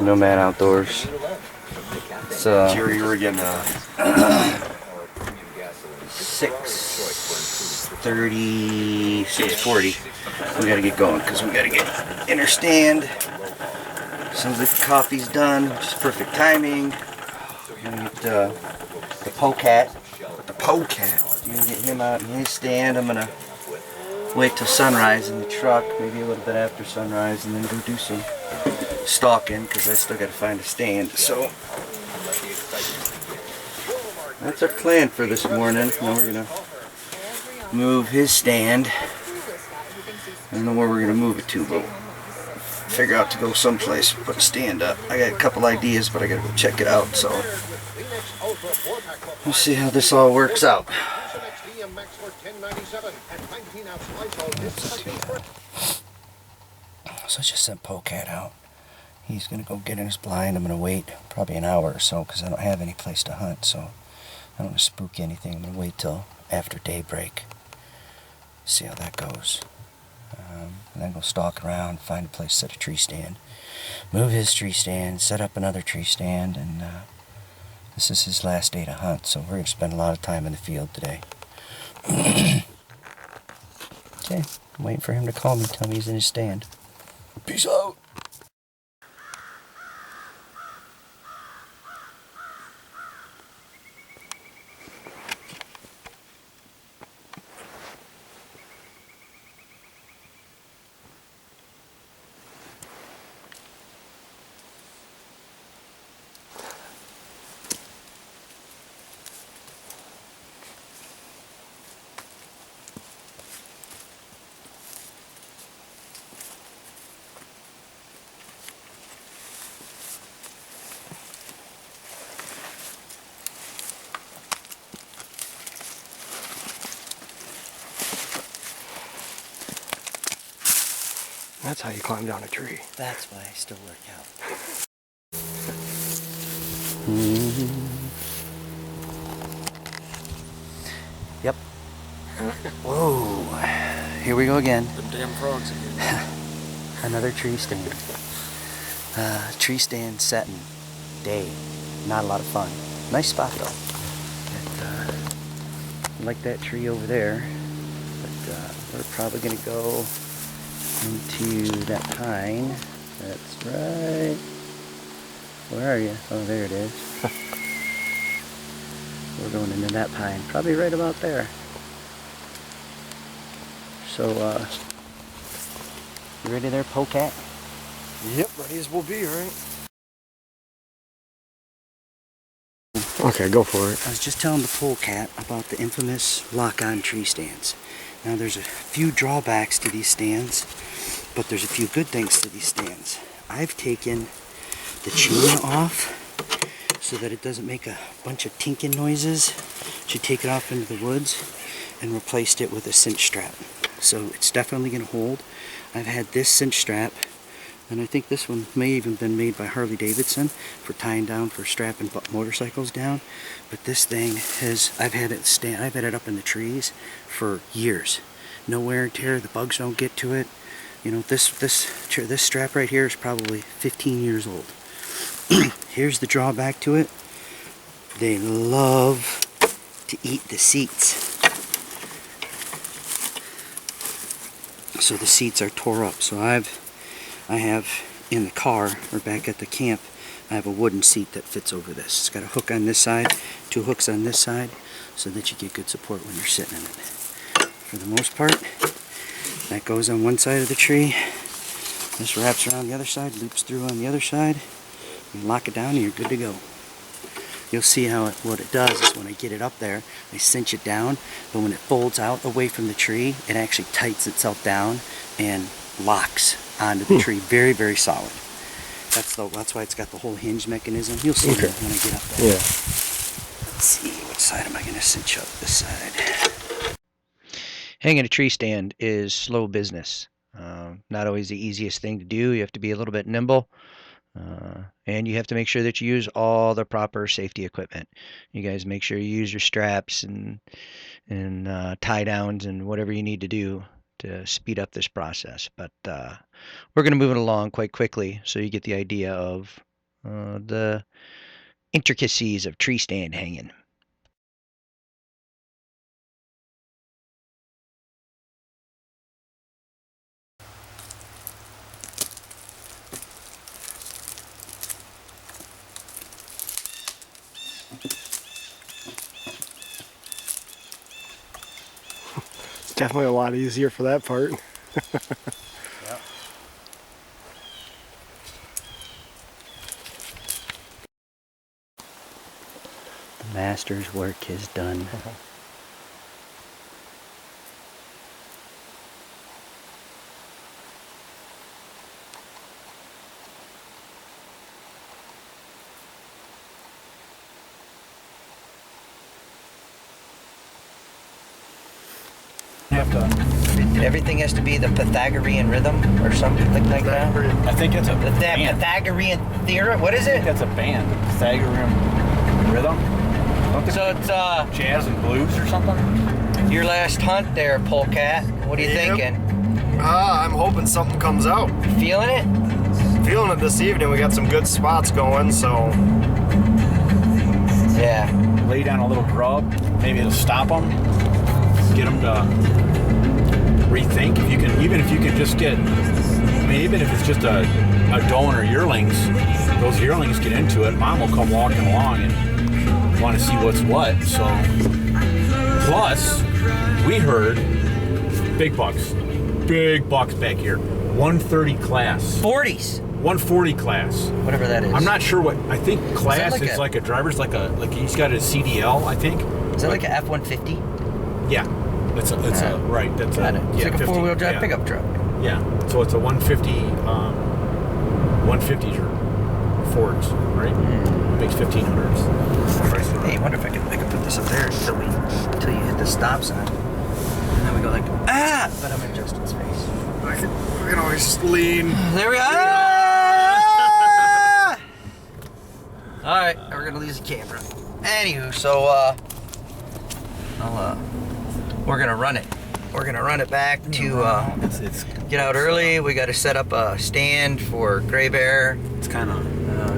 Nomad Outdoors. It's Jerry, you were getting 6:30, 6:40. We gotta get going because we gotta get inner stand. Sounds like the coffee's done, which is perfect timing. We're gonna get the polecat. the polecat. We're gonna get him out in his stand. I'm gonna wait till sunrise in the truck, maybe a little bit after sunrise, and then go do some stalking because I still gotta find a stand. So that's our plan for this morning. Now we're gonna move his stand. I don't know where we're gonna move it to, but figure out to go someplace, put a stand up. I got a couple ideas, but I gotta go check it out. So we'll see how this all works out. So I just sent Polecat out. He's gonna go get in his blind. I'm gonna wait probably an hour or so because I don't have any place to hunt. So I don't want to spook anything. I'm gonna wait till after daybreak. See how that goes. And then go stalk around, find a place to set a tree stand. Move his tree stand, set up another tree stand, and this is his last day to hunt. So we're gonna spend a lot of time in the field today. Okay, I'm waiting for him to call me, tell me he's in his stand. Peace out. That's how you climb down a tree. That's why I still work out. Yep. Whoa. Here we go again. The damn frogs again. Another tree stand. Tree stand setting day. Not a lot of fun. Nice spot though. I like that tree over there. But we're probably going to go into that pine. That's right. Where are you? Oh, there it is. We're going into that pine. Probably right about there. So, you ready there, Polecat? Yep, ready as we'll be, right? Okay, go for it. I was just telling the Polecat about the infamous lock-on tree stands. Now there's a few drawbacks to these stands, but there's a few good things to these stands. I've taken the chain off so that it doesn't make a bunch of tinking noises. Should take it off into the woods and replaced it with a cinch strap. So it's definitely going to hold. I've had this cinch strap, and I think this one may even been made by Harley Davidson for tying down, for strapping motorcycles down. But this thing has, I've had it up in the trees for years. No wear and tear, the bugs don't get to it. You know, this strap right here is probably 15 years old. Here's the drawback to it. They love to eat the seats. So the seats are tore up. So I have in the car, or back at the camp, I have a wooden seat that fits over this. It's got a hook on this side, two hooks on this side, so that you get good support when you're sitting in it. For the most part, that goes on one side of the tree. This wraps around the other side, loops through on the other side. You lock it down and you're good to go. You'll see what it does is when I get it up there, I cinch it down, but when it folds out away from the tree, it actually tightens itself down and locks onto the tree. Very, very solid. That's why it's got the whole hinge mechanism. You'll see that when I get up there. Yeah. Let's see, what side am I going to cinch up? This side. Hanging a tree stand is slow business. Not always the easiest thing to do. You have to be a little bit nimble. And you have to make sure that you use all the proper safety equipment. You guys make sure you use your straps and tie downs and whatever you need to do to speed up this process. But we're going to move it along quite quickly so you get the idea of the intricacies of tree stand hanging. It's definitely a lot easier for that part. Yep. The master's work is done. Everything has to be the Pythagorean rhythm or something like that. I think it's a The band. Pythagorean theorem. What is I think it? that's a band. Pythagorean rhythm. So it's Jazz and blues or something. your last hunt there, Polecat. What are you Yep. thinking? I'm hoping something comes out. Feeling it? Feeling it this evening. We got some good spots going, so Yeah. Lay down a little grub. Maybe it'll stop them. Get them to rethink. If you can, even if you can just get, I mean, even if it's just a doe or yearlings, those yearlings get into it. Mom will come walking along and want to see what's what. So, plus, we heard big bucks back here. 130 class, 40s. 140 class. Whatever that is. I'm not sure what. I think class like is a- like a driver's, like he's got a CDL. I think. Is that like a F-150? Yeah, it's a right. That's Got it. It's yeah, like a 50, four-wheel drive yeah. pickup truck. Yeah, so it's a 150, 150 Fords, right? Makes 1500s. Hey, I wonder if I could put this up there until you hit the stop sign. And then we go like, ah! But I'm in Justin's face. we can always lean. There we go. Ah! All right, we're gonna lose the camera. Anywho, so we're gonna run it. We're gonna run it back to It's get out early. We got to set up a stand for Gray Bear. it's kind of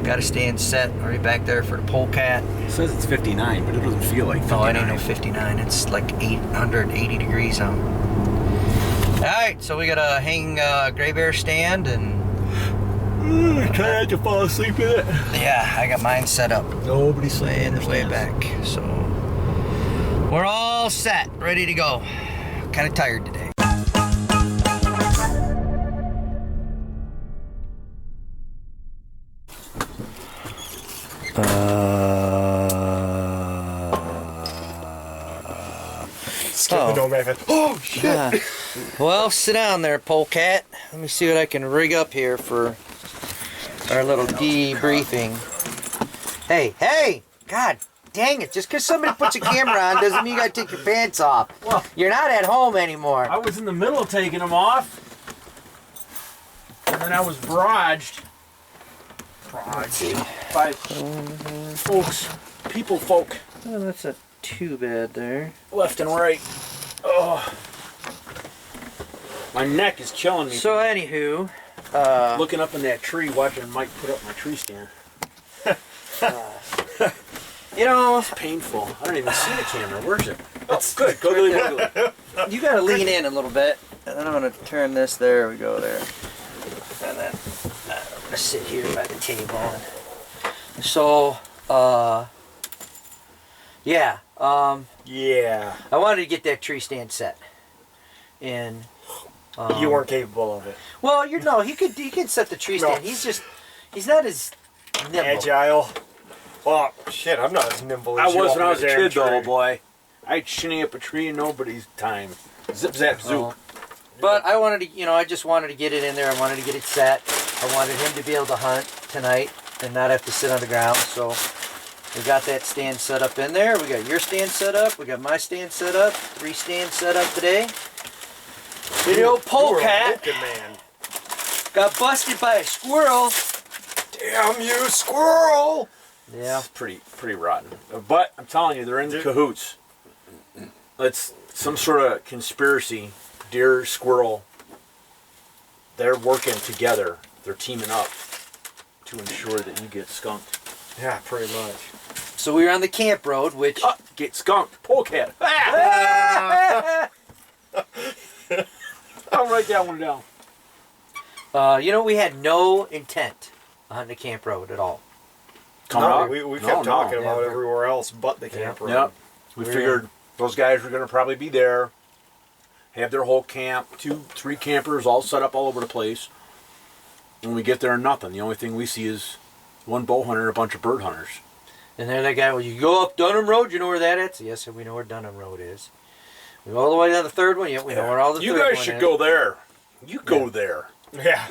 Got a stand set already back there for the Polecat. it says it's 59, but it doesn't feel like 59. Oh, it ain't no 59. It's like 880 degrees out. All right, so we got a hang Gray Bear stand, and Try to fall asleep in it. yeah, I got mine set up Nobody's way in the way back. So we're all set, ready to go. Kind of tired today. Skip Oh. the Nomad. Oh shit! Yeah. Well, sit down there, Polecat. Let me see what I can rig up here for our little debriefing. Hey! God dang it! Just because somebody puts a camera on doesn't mean you gotta take your pants off. Well, You're not at home anymore. I was in the middle of taking them off, and then I was barraged by folks, folk, Oh, that's not too bad there. left and right. Oh, my neck is killing me. So anywho, Looking up in that tree, watching Mike put up my tree stand. you know, It's painful. I don't even see the camera. Where's it? Oh, good. Go. you gotta lean in a little bit. And then I'm gonna turn this. There we go. There. And then I'm gonna sit here by the table. And so, yeah. Yeah. I wanted to get that tree stand set. And You weren't capable of it. well, he could set the tree stand. No. He's not as nimble. Agile. Well, shit, I'm not as nimble I as you was when I over was a there, kid, though, Trey. boy. I'd shinny up a tree in nobody's time. Zip, zap, zoop. Oh. But I wanted to, I just wanted to get it in there. I wanted to get it set. I wanted him to be able to hunt tonight and not have to sit on the ground. So we got that stand set up in there. We got your stand set up. We got my stand set up. 3 stands set up today. The old You were a Polecat looking man. got busted by a squirrel. Damn you, squirrel! Yeah. It's pretty rotten. But I'm telling you, they're in cahoots. It's some sort of conspiracy deer, squirrel, they're working together. They're teaming up to ensure that you get skunked. Yeah, pretty much. So we were on the camp road, which Get skunked. Polecat. Ah! I'll write that one down. we had no intent on the camp road at all. We kept talking about Yeah. everywhere else but the camp road. Yep. We figured those guys were going to probably be there, have their whole camp, 2-3 campers all set up all over the place. When we get there, nothing. The only thing we see is one bow hunter and a bunch of bird hunters. And there that guy, well, you go up Dunham Road, you know where that is? Yes, we know where Dunham Road is. We go all the way down the third one, we know where all the You third one guys is. should go there. You go there. Yeah.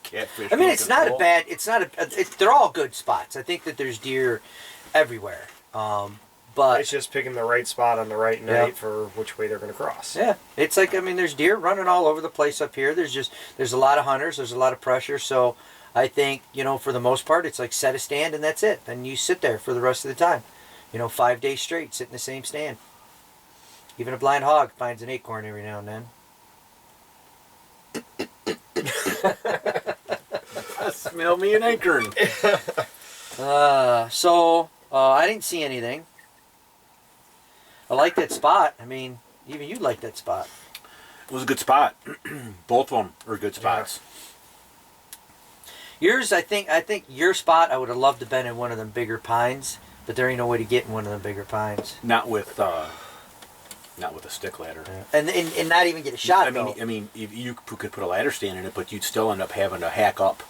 Catfish. I mean, it's not a looking bad, they're all good spots. I think that there's deer everywhere. But It's just picking the right spot on the right night for which way they're going to cross. yeah, it's like, there's deer running all over the place up here. There's a lot of hunters. There's a lot of pressure. So I think, for the most part, it's like set a stand and that's it. And you sit there for the rest of the time. 5 days straight, sit in the same stand. Even a blind hog finds an acorn every now and then. Smell me an acorn. I didn't see anything. I like that spot. I mean, even you like that spot. It was a good spot. Both of them are good spots. Yours, I think your spot, I would have loved to have been in one of them bigger pines, but there ain't no way to get in one of them bigger pines. Not with a stick ladder. And not even get a shot. I mean, if you could put a ladder stand in it, but you'd still end up having to hack up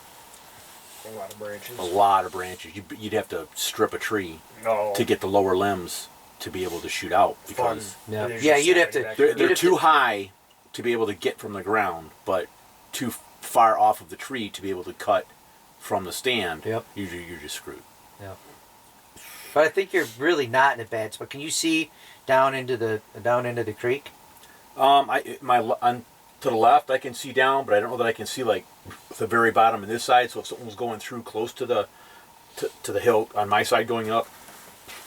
A lot of branches. a lot of branches. You'd have to strip a tree to get the lower limbs to be able to shoot out because you'd have to. they're too high to be able to get from the ground, but too far off of the tree to be able to cut from the stand. Yep. Usually you're just screwed. Yeah. But I think you're really not in a bad spot. Can you see down into the creek? To the left I can see down, but I don't know that I can see like the very bottom of this side. So if something was going through close to the hill on my side going up,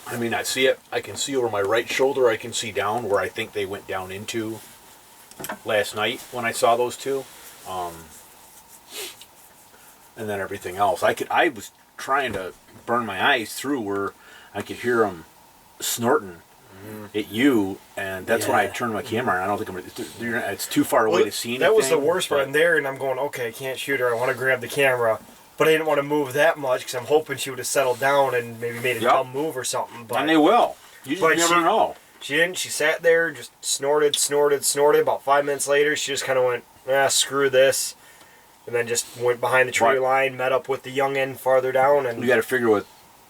I may not see it. I can see over my right shoulder. I can see down where I think they went down into last night when I saw those two, and then everything else. I was trying to burn my eyes through where I could hear them snorting at you, and that's when I turned my camera on. I don't think it's too far away to see anything. That was the worst part. I'm there, and I'm going, okay, I can't shoot her. I want to grab the camera, but I didn't want to move that much because I'm hoping she would have settled down and maybe made a dumb move or something. But, and they will. You just never know. She didn't. She sat there, just snorted. About 5 minutes later, she just kind of went, screw this. And then just went behind the tree line, met up with the youngin farther down. And you got to figure with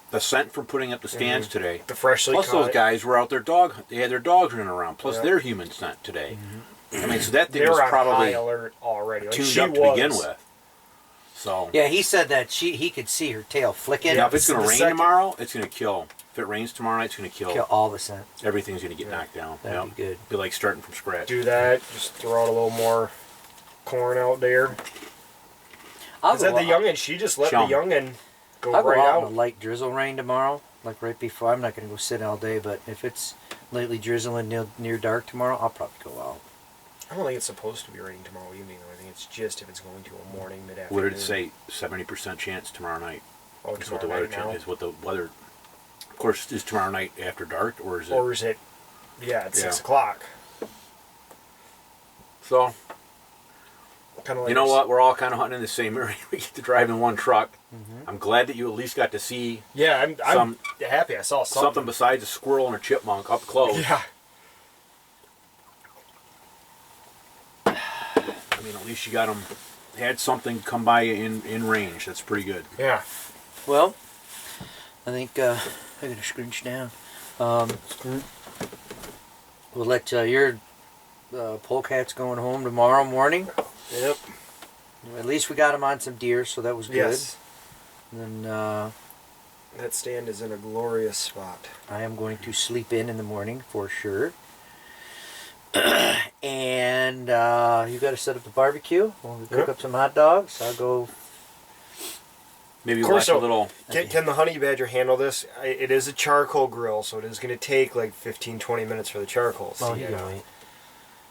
the scent from putting up the stands today. The freshly plus cut. Those guys were out there they had their dogs running around. Plus their human scent today. I mean, so that thing they was were on probably high alert already. Like tuned up to begin with. So yeah, he said that he could see her tail flicking. Yeah, if it's going to rain tomorrow, it's going to kill. If it rains tomorrow night, it's going to kill all the scent. Everything's going to get knocked down. That'd be good. Be like starting from scratch. Do that. Just throw out a little more corn out there. Is that the youngin? She just let the youngin go I'll right go out. In a light drizzle rain tomorrow, like right before. I'm not going to go sit all day, but if it's lightly drizzling near dark tomorrow, I'll probably go out. I don't think it's supposed to be raining tomorrow evening, though. I think it's just if it's going to a morning, mid-afternoon. What did it say? 70% chance tomorrow night. Oh, is what the weather is what the weather. Of course, is tomorrow night after dark, or is it? Or is it? Yeah, it's 6 o'clock. So. Kind of like you know what? We're all kind of hunting in the same area. We get to drive in one truck. I'm glad that you at least got to see. Yeah, I'm happy. I saw something besides a squirrel and a chipmunk up close. Yeah. I mean, at least you got them. Had something come by you in range. That's pretty good. Yeah. Well, I think I gotta scrunch down. We'll let your polecats going home tomorrow morning. Yep. At least we got him on some deer, so that was good. Yes. And that stand is in a glorious spot. I am going to sleep in the morning for sure. And you got to set up the barbecue. We'll cook up some hot dogs. I'll go. Maybe watch a little. Can the honey badger handle this? It is a charcoal grill, so it is going to take like 15-20 minutes for the charcoal. Oh, you can wait.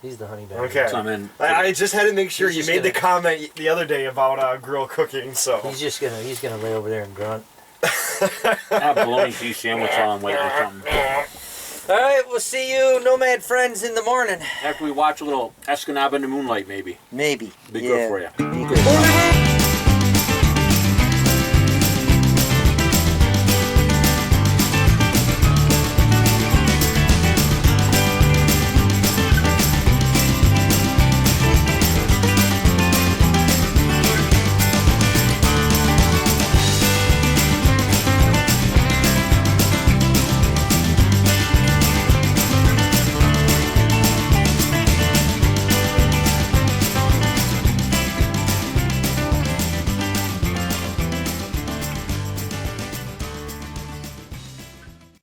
He's the honey badger. Okay. So I'm in. I just had to make sure He's you just made the gonna- comment the other day about grill cooking. So He's gonna lay over there and grunt. Have bologna cheese sandwich while I'm waiting or something. All right, we'll see you, Nomad friends, in the morning. After we watch a little Escanaba in the Moonlight, maybe. Maybe. Be good for you. Be good.